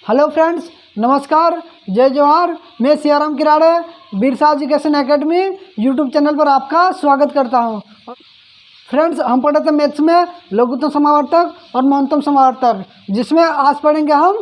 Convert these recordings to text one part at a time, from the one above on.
Hello friends, नमस्कार, जय जवाहर। मैं Siyaram Kirade Birsa education academy YouTube channel पर आपका स्वागत करता हूं। फ्रेंड्स, हम पढ़े थे मैथ्स में लघुत्तम समावर्तक और न्यूनतम समावर्तक, जिसमें आज पढ़ेंगे हम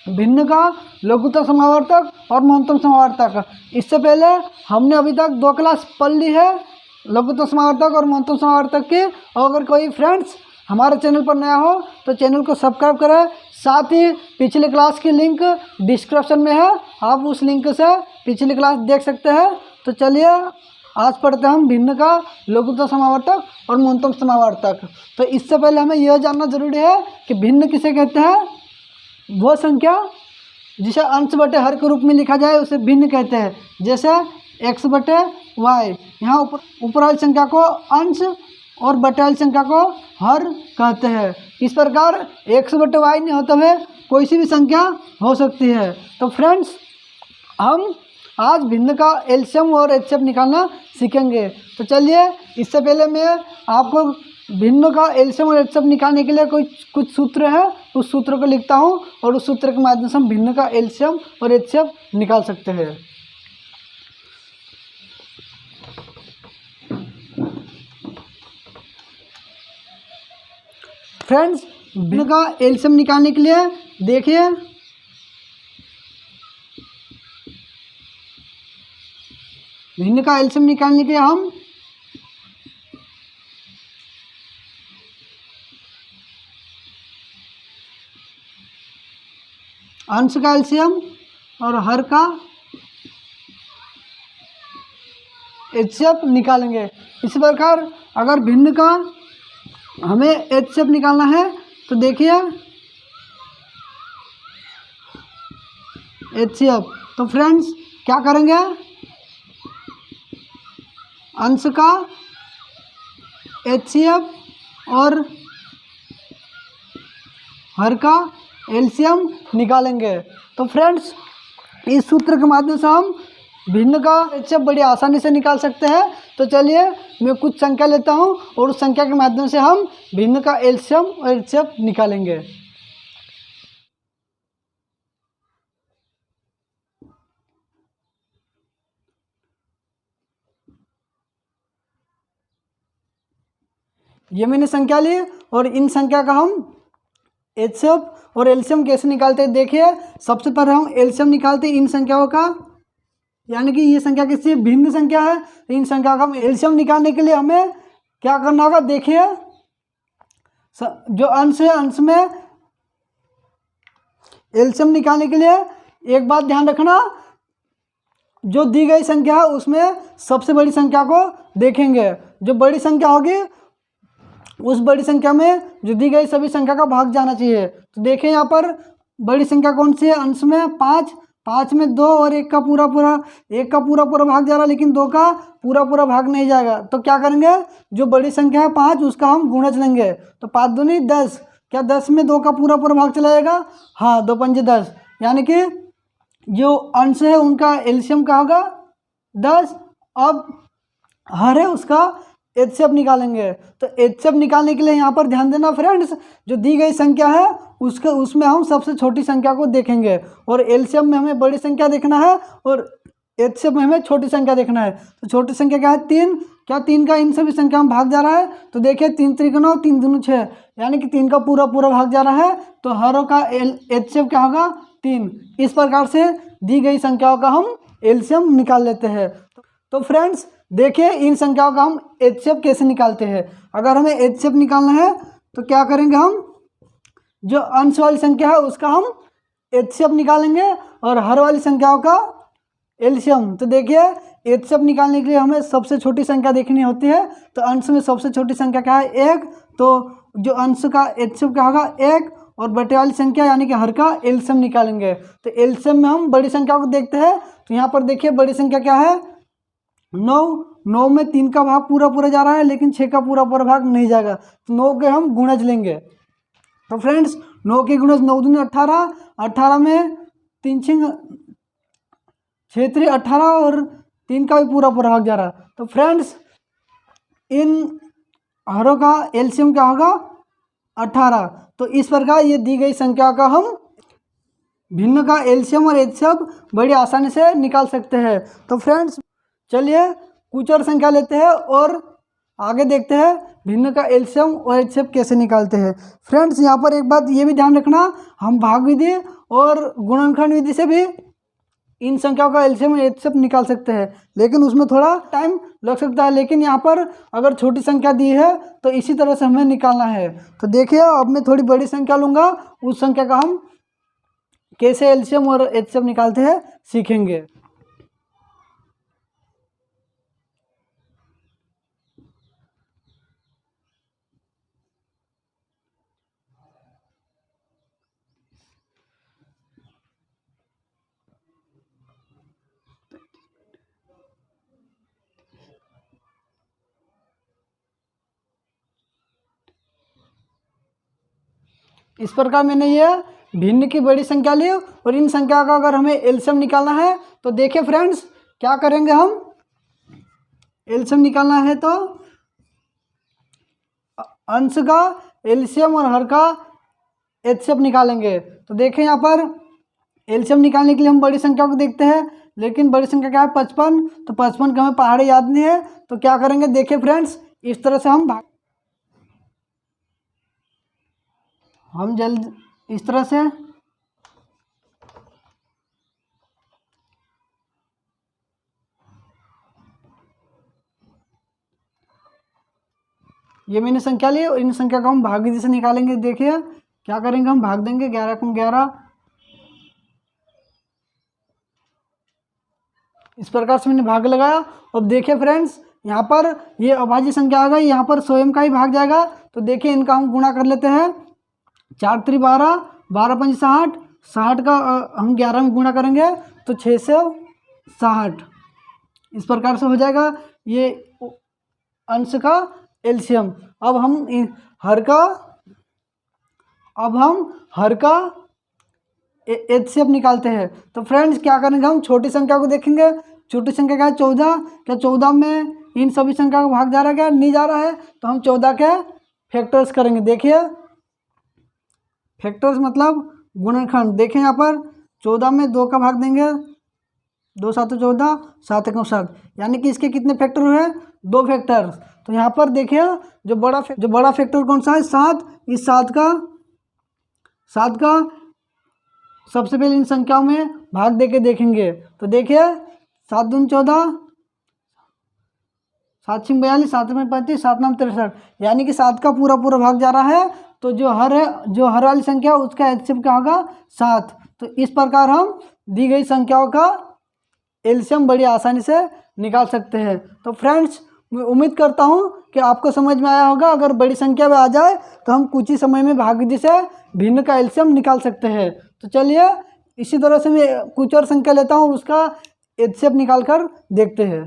भिन्न का लघुत्तम समावर्तक और न्यूनतम समावर्तक। इससे पहले हमने अभी तक 2 क्लास पढ़ ली है लघुत्तम समावर्तक और न्यूनतम समावर्तक की। और अगर कोई फ्रेंड्स हमारे चैनल पर नया हो तो चैनल को सब्सक्राइब करें। साथ ही पिछली क्लास की लिंक डिस्क्रिप्शन में है, आप उस लिंक से पिछली क्लास देख सकते हैं। तो चलिए आज पढ़ते हैं हम भिन्न का लघुत्तम समावर्तक और न्यूनतम समावर्तक। तो इससे पहले हमें यह जानना जरूरी है कि भिन्न किसे कहते हैं। वो संख्या जिसे अंश बटे हर के रूप में लिखा जाए उसे भिन्न कहते हैं। जैसे x बटे वाई, यहाँ ऊपर वाली संख्या को अंश और बटे वाली संख्या को हर कहते हैं। इस प्रकार x बटे वाई नहीं होते हुए कोई सी भी संख्या हो सकती है। तो फ्रेंड्स, हम आज भिन्न का एलसीएम और एचसीएफ निकालना सीखेंगे। तो चलिए, इससे पहले मैं आपको भिन्न का एलसीएम और एचसीएफ निकालने के लिए कुछ सूत्र है, उस सूत्र को लिखता हूँ और उस सूत्र के माध्यम से हम भिन्न का एलसीएम और एचसीएफ निकाल सकते हैं। फ्रेंड्स, भिन्न का एलसीएम निकालने के लिए देखिए, भिन्न का एलसीएम निकालने के लिए हम अंश का एलसीएम और हर का एचसीएफ निकालेंगे। इसी प्रकार अगर भिन्न का हमें एचसीएफ निकालना है तो देखिए एचसीएफ। तो फ्रेंड्स क्या करेंगे, अंश का एचसीएफ और हर का एलसीएम निकालेंगे। तो फ्रेंड्स, इस सूत्र के माध्यम से हम भिन्न का एचसीएफ बड़ी आसानी से निकाल सकते हैं। तो चलिए, मैं कुछ संख्या लेता हूं और उस संख्या के माध्यम से हम भिन्न का एलसीएम और एचसीएफ निकालेंगे। ये मैंने संख्या ली और इन संख्या का हम एचसीएफ और एलसीएम कैसे निकालते हैं देखिए। सबसे पहले हम एलसीएम निकालते हैं इन संख्याओं का, यानी कि ये संख्या किससे भिन्न संख्या है। तो इन संख्या का हम एलसीएम निकालने के लिए हमें क्या करना होगा, देखिए जो अंश है, अंश में एलसीएम निकालने के लिए एक बात ध्यान रखना, जो दी गई संख्या है उसमें सबसे बड़ी संख्या को देखेंगे। जो बड़ी संख्या होगी उस बड़ी संख्या में जो दी गई सभी संख्या का भाग जाना चाहिए। तो देखें यहाँ पर बड़ी संख्या कौन सी है, अंश में 5, 5 में 2 और 1 का पूरा पूरा भाग जा रहा है, लेकिन 2 का पूरा भाग नहीं जाएगा। तो क्या करेंगे, जो बड़ी संख्या है 5 उसका हम गुणज लेंगे। तो 5 दूनी 10, क्या 10 में 2 का पूरा भाग चला जाएगा? हाँ, 2 पंजे 10, यानी कि जो अंश है उनका एलसीएम क्या होगा 10। अब हर है उसका एचसीएफ निकालेंगे। तो एचसीएफ निकालने के लिए यहाँ पर ध्यान देना फ्रेंड्स, जो दी गई संख्या है उसमें हम सबसे छोटी संख्या को देखेंगे और एलसीएम में हमें बड़ी संख्या देखना है और एचसीएफ में हमें छोटी संख्या देखना है। तो छोटी संख्या क्या है, 3, क्या 3 का इन सभी संख्या में भाग जा रहा है? तो देखिए 3 3 9, 3 दूनी 6, यानी कि 3 का पूरा भाग जा रहा है। तो हर का एचसीएफ क्या होगा 3। इस प्रकार से दी गई संख्याओं का हम एलसीएम निकाल लेते हैं। तो फ्रेंड्स देखिए, इन संख्याओं का हम एचसीएफ कैसे निकालते हैं। अगर हमें एचसीएफ निकालना है तो क्या करेंगे, हम जो अंश वाली संख्या है उसका हम एचसीएफ निकालेंगे और हर वाली संख्याओं का एलसीएम। तो देखिए, एचसीएफ निकालने के लिए हमें सबसे छोटी संख्या देखनी होती है। तो अंश में सबसे छोटी संख्या क्या है, 1। तो जो अंश का एचसीएफ क्या होगा 1 और बटे वाली संख्या यानी कि हर का एलसीएम निकालेंगे। तो एलसीएम में हम बड़ी संख्या को देखते हैं। तो यहाँ पर देखिए बड़ी संख्या क्या है 9 में 3 का भाग पूरा जा रहा है, लेकिन 6 का पूरा भाग नहीं जाएगा। तो 9 के हम गुणज लेंगे। तो फ्रेंड्स 9 के गुणज 9 दूनी 18, 18 में 3 6 3 18 और 3 का भी पूरा भाग जा रहा है। तो फ्रेंड्स इन हरों का एलसीएम क्या होगा 18। तो इस प्रकार ये दी गई संख्या का हम भिन्न का एलसीएम और एचसीएफ बड़ी आसानी से निकाल सकते हैं। तो फ्रेंड्स चलिए कुछ और संख्या लेते हैं और आगे देखते हैं भिन्न का एलसीएम और एचसीएफ कैसे निकालते हैं। फ्रेंड्स यहाँ पर एक बात ये भी ध्यान रखना, हम भाग विधि और गुणनखंड विधि से भी इन संख्याओं का एलसीएम और एचसीएफ निकाल सकते हैं, लेकिन उसमें थोड़ा टाइम लग सकता है। लेकिन यहाँ पर अगर छोटी संख्या दी है तो इसी तरह से हमें निकालना है। तो देखिए अब मैं थोड़ी बड़ी संख्या लूँगा, उस संख्या का हम कैसे एलसीएम और एचसीएफ निकालते हैं सीखेंगे। इस प्रकार मैंने ये भिन्न की बड़ी संख्या ली और इन संख्या का अगर हमें एलसीएम निकालना है तो देखिए फ्रेंड्स क्या करेंगे, हम एलसीएम निकालना है तो अंश का एलसीएम और हर का एचसीएफ निकालेंगे। तो देखें यहाँ पर एलसीएम निकालने के लिए हम बड़ी संख्या को देखते हैं, लेकिन बड़ी संख्या क्या है 55, तो 55 का हमें पहाड़ी याद नहीं है। तो क्या करेंगे देखिए फ्रेंड्स, इस तरह से हम जल्द इस तरह से ये मैंने संख्या ली और इन संख्या को हम भाग विधि से निकालेंगे। देखिए क्या करेंगे, हम भाग देंगे 11 को 11, इस प्रकार से मैंने भाग लगाया। अब देखिए फ्रेंड्स यहाँ पर ये अभाज्य संख्या आ गई, यहाँ पर स्वयं का ही भाग जाएगा। तो देखिए इनका हम गुणा कर लेते हैं, 4 3 12, 12 5 60, 60 का हम 11 में गुणा करेंगे तो 660, इस प्रकार से हो जाएगा ये अंश का एलसीएम। अब हम हर का एचसीएफ निकालते हैं। तो फ्रेंड्स क्या करेंगे, हम छोटी संख्या को देखेंगे। छोटी संख्या क्या है 14, क्या 14 में इन सभी संख्या का भाग जा रहा है क्या, नहीं जा रहा है। तो हम 14 के फैक्टर्स करेंगे। देखिए फैक्टर्स मतलब गुणनखंड। देखें यहाँ पर 14 में 2 का भाग देंगे, 2 7 14, 7 1 7, यानी कि इसके कितने फैक्टर हुए, 2 फैक्टर। तो यहाँ पर देखिए जो बड़ा फैक्टर कौन सा है 7, इस 7 का सबसे पहले इन संख्याओं में भाग देके देखेंगे। तो देखिए 7 दूनी 14, 7 6 42, 7 में 35, 7 9 63, यानी कि 7 का पूरा भाग जा रहा है। तो जो हर वाली संख्या उसका एचसीएफ क्या होगा 7। तो इस प्रकार हम दी गई संख्याओं का एलसीएम बड़ी आसानी से निकाल सकते हैं। तो फ्रेंड्स मैं उम्मीद करता हूँ कि आपको समझ में आया होगा। अगर बड़ी संख्या में आ जाए तो हम कुछ ही समय में भाग विधि से भिन्न का एलसीएम निकाल सकते हैं। तो चलिए इसी तरह से मैं कुछ और संख्या लेता हूँ, उसका एचसीएफ निकाल कर देखते हैं।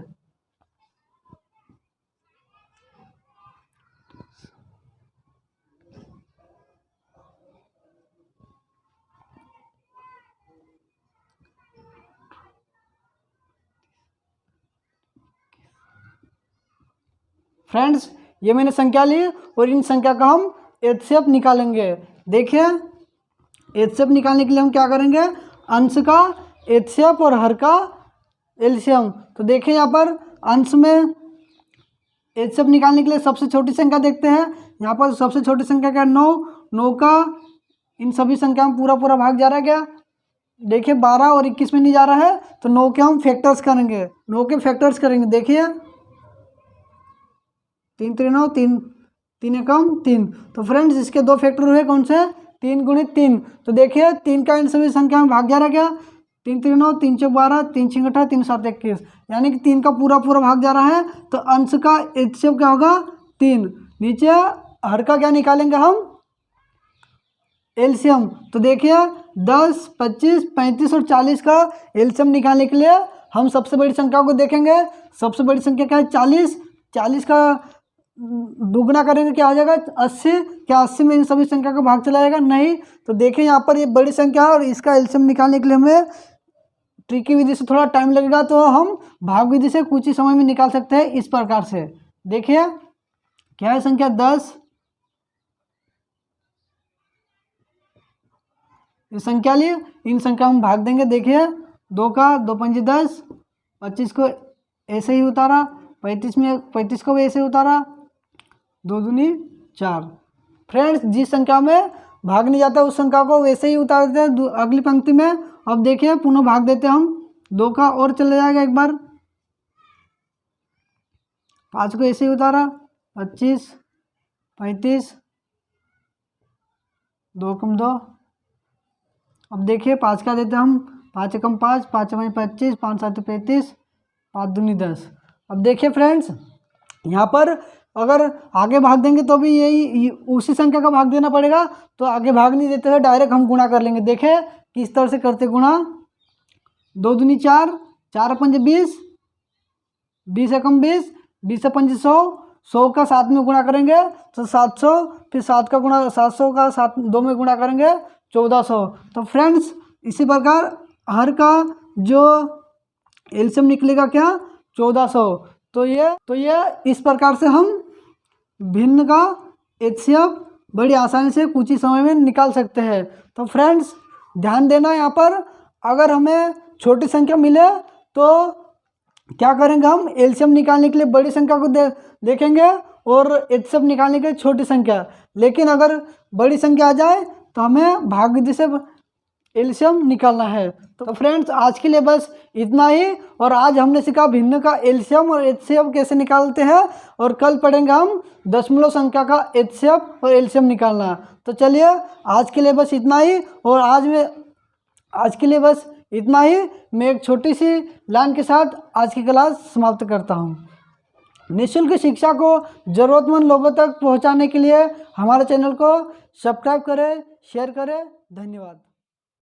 फ्रेंड्स ये मैंने संख्या ली और इन संख्या का हम एचसीएफ निकालेंगे। देखिए एचसीएफ निकालने के लिए हम क्या करेंगे, अंश का एचसीएफ और हर का एलसीएम। तो देखिए यहाँ पर अंश में एचसीएफ निकालने के लिए सबसे छोटी संख्या देखते हैं। यहाँ पर सबसे छोटी संख्या क्या है 9, 9 का इन सभी संख्या में पूरा भाग जा रहा है क्या, देखिए 12 और 21 में नहीं जा रहा है। तो 9 के हम फैक्टर्स करेंगे, 9 के फैक्टर्स करेंगे। देखिए 3 3 9, 3 3 एकम 3। तो फ्रेंड्स इसके 2 फैक्टर हुए कौन से, 3 गुणित 3। तो देखिए 3 का इन सभी संख्या में भाग जा रहा है क्या, 3 3 9, 3 4 12, 3 6 18, 3 7 21, यानी कि 3 का पूरा भाग जा रहा है। तो अंश का एचसीएफ क्या होगा 3। नीचे हर का क्या निकालेंगे हम, एलसीएम। तो देखिए 10 25 35 और 40 का एलसीएम निकालने के लिए हम सबसे बड़ी संख्या को देखेंगे। सबसे बड़ी संख्या क्या है 40, 40 का दुगना करेंगे क्या आ जाएगा 80, क्या 80 में इन सभी संख्या का भाग चला जाएगा, नहीं। तो देखिए यहाँ पर ये बड़ी संख्या है और इसका एलसीएम निकालने के लिए हमें ट्रिकी विधि से थोड़ा टाइम लगेगा। तो हम भाग विधि से कुछ ही समय में निकाल सकते हैं इस प्रकार से। देखिए क्या है संख्या 10, ये संख्या ली, इन संख्या में भाग देंगे। देखिए 2 का 2 पंजे 10, 25 को ऐसे ही उतारा, 35 को भी ऐसे उतारा, 2 दूनी 4। फ्रेंड्स, जिस संख्या में भाग नहीं जाता उस संख्या को वैसे ही उतार देते हैं अगली पंक्ति में। अब देखिए पुनः भाग देते हैं हम, 2 का और चले जाएगा एक बार, 5 को ऐसे ही उतारा, 25, 35, 2 कम 2। अब देखिए 5 का देते हैं हम, 5 एकम 5, 5 पंजे 25, 5 7 35, 5 दूनी 10। अब देखिए फ्रेंड्स, यहाँ पर अगर आगे भाग देंगे तो भी यही उसी संख्या का भाग देना पड़ेगा, तो आगे भाग नहीं देते हुए डायरेक्ट हम गुणा कर लेंगे। देखें किस तरह से करते गुणा, 2 दूनी 4, 4 पंजे 20, 20 एकम 20, 20 पंजे 100, 100 का 7 में गुणा करेंगे तो 700, फिर 7 का गुणा 700 का 2 में गुणा करेंगे 1400। तो फ्रेंड्स, इसी प्रकार हर का जो एलसीएम निकलेगा क्या, 1400। तो ये इस प्रकार से हम भिन्न का एचसीएफ बड़ी आसानी से कुछ ही समय में निकाल सकते हैं। तो फ्रेंड्स, ध्यान देना, यहाँ पर अगर हमें छोटी संख्या मिले तो क्या करेंगे, हम एलसीएम निकालने के लिए बड़ी संख्या को देखेंगे और एचसीएफ निकालने के लिए छोटी संख्या। लेकिन अगर बड़ी संख्या आ जाए तो हमें भाज्य से एलसीएम निकालना है। तो फ्रेंड्स, आज के लिए बस इतना ही, और आज हमने सीखा भिन्न का एलसीएम और एचसीएफ कैसे निकालते हैं, और कल पढ़ेंगे हम दशमलव संख्या का एचसीएफ और एलसीएम निकालना। तो चलिए आज के लिए बस इतना ही, और आज के लिए बस इतना ही। मैं एक छोटी सी लाइन के साथ आज की क्लास समाप्त करता हूँ। निःशुल्क शिक्षा को ज़रूरतमंद लोगों तक पहुँचाने के लिए हमारे चैनल को सब्सक्राइब करें, शेयर करें। धन्यवाद।